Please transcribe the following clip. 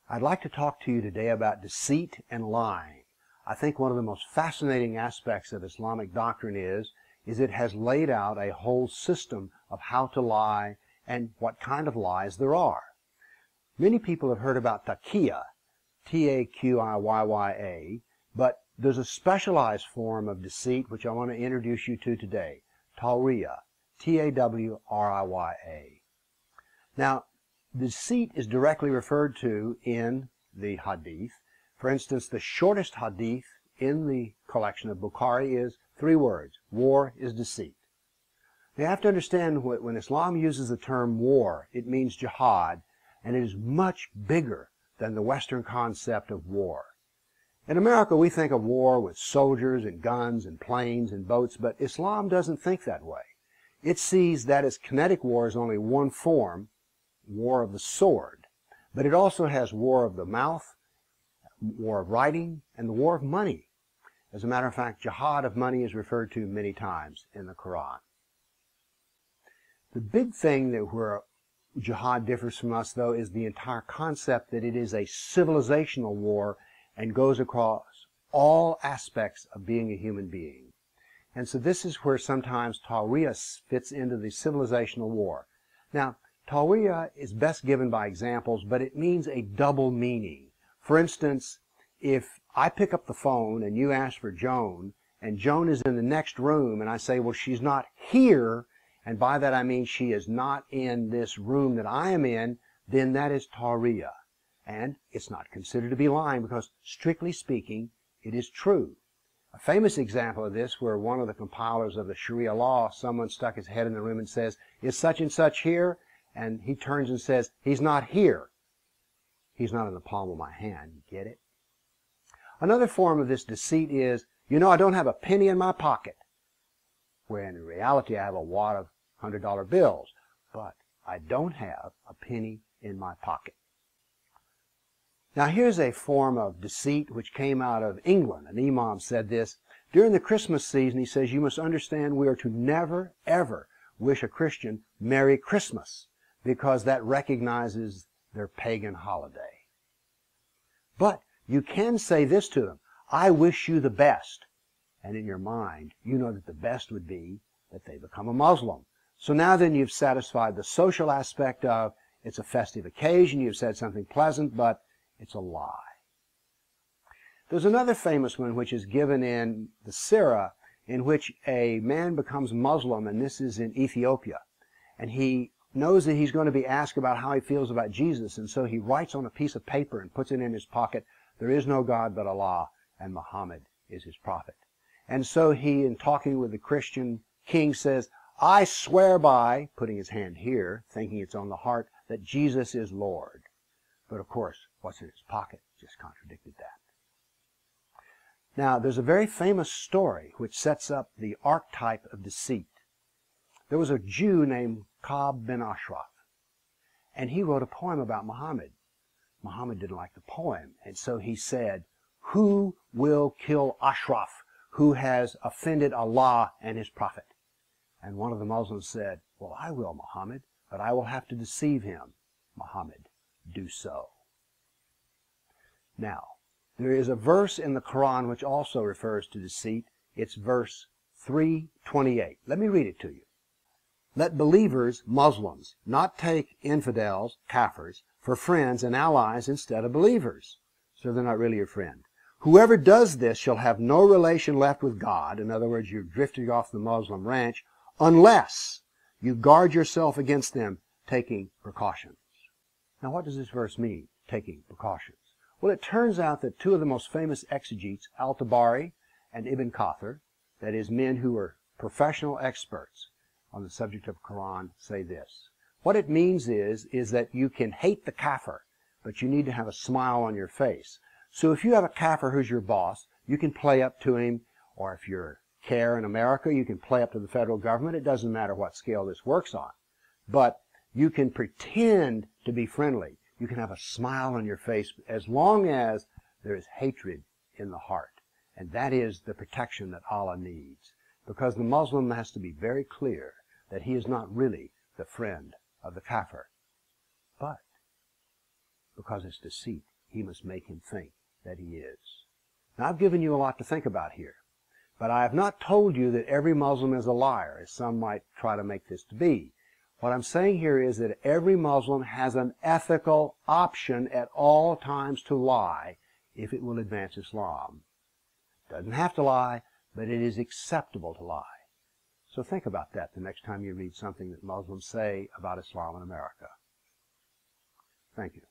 I'd like to talk to you today about deceit and lying. I think one of the most fascinating aspects of Islamic doctrine is it has laid out a whole system of how to lie and what kind of lies there are. Many people have heard about taqiyya, T-A-Q-I-Y-Y-A, but there's a specialized form of deceit which I want to introduce you to today, tawriya, T-A-W-R-I-Y-A. Now, deceit is directly referred to in the hadith. For instance, the shortest hadith in the collection of Bukhari is 3 words: war is deceit. You have to understand when Islam uses the term war, it means jihad, and it is much bigger than the Western concept of war. In America, we think of war with soldiers and guns and planes and boats, but Islam doesn't think that way. It sees that as kinetic war is only one form, war of the sword, but it also has war of the mouth, war of writing, and the war of money. As a matter of fact, jihad of money is referred to many times in the Quran. The big thing that where jihad differs from us, though, is the entire concept that it is a civilizational war and goes across all aspects of being a human being. And so this is where sometimes tawriya fits into the civilizational war. Now, tawriya is best given by examples, but it means a double meaning. For instance, if I pick up the phone and you ask for Joan, and Joan is in the next room, and I say, well, she's not here, and by that I mean she is not in this room that I am in, then that is tawriya. And it's not considered to be lying because, strictly speaking, it is true. A famous example of this, where one of the compilers of the Sharia law, someone stuck his head in the room and says, is such and such here? And he turns and says, he's not here. He's not in the palm of my hand. You get it? Another form of this deceit is, I don't have a penny in my pocket. Where in reality I have a wad of $100 bills. But I don't have a penny in my pocket. Now here's a form of deceit which came out of England. An imam said this. During the Christmas season, he says, you must understand we are to never, ever wish a Christian Merry Christmas, because that recognizes their pagan holiday. But you can say this to them: I wish you the best. And in your mind, you know that the best would be that they become a Muslim. So now then you've satisfied the social aspect of it's a festive occasion, you've said something pleasant, but it's a lie. There's another famous one which is given in the Sirah, in which a man becomes Muslim, and this is in Ethiopia. And he knows that he's going to be asked about how he feels about Jesus, and so he writes on a piece of paper and puts it in his pocket, there is no God but Allah, and Muhammad is his prophet. And so he, in talking with the Christian king, says, I swear by, putting his hand here, thinking it's on the heart, that Jesus is Lord. But of course, what's in his pocket just contradicted that. Now, there's a very famous story which sets up the archetype of deceit. There was a Jew named Ka'b bin Ashraf, and he wrote a poem about Muhammad. Muhammad didn't like the poem, and so he said, who will kill Ashraf, who has offended Allah and his prophet? And one of the Muslims said, well, I will, Muhammad, but I will have to deceive him. Muhammad, do so. Now, there is a verse in the Quran which also refers to deceit. It's verse 328. Let me read it to you. Let believers, Muslims, not take infidels, kafirs, for friends and allies instead of believers. So they're not really your friend. Whoever does this shall have no relation left with God. In other words, you're drifting off the Muslim ranch, unless you guard yourself against them, taking precautions. Now, what does this verse mean, taking precautions? Well, it turns out that 2 of the most famous exegetes, Al-Tabari and Ibn Kathir, that is, men who are professional experts on the subject of Quran, say this. What it means is that you can hate the kafir, but you need to have a smile on your face. So if you have a kafir who's your boss, you can play up to him, or if you're CARE in America, you can play up to the federal government. It doesn't matter what scale this works on. But you can pretend to be friendly. You can have a smile on your face as long as there is hatred in the heart. And that is the protection that Allah needs. Because the Muslim has to be very clear that he is not really the friend of the kafir. But because it's deceit, he must make him think that he is. Now, I've given you a lot to think about here, but I have not told you that every Muslim is a liar, as some might try to make this to be. What I'm saying here is that every Muslim has an ethical option at all times to lie if it will advance Islam. Doesn't have to lie, but it is acceptable to lie. So think about that the next time you read something that Muslims say about Islam in America. Thank you.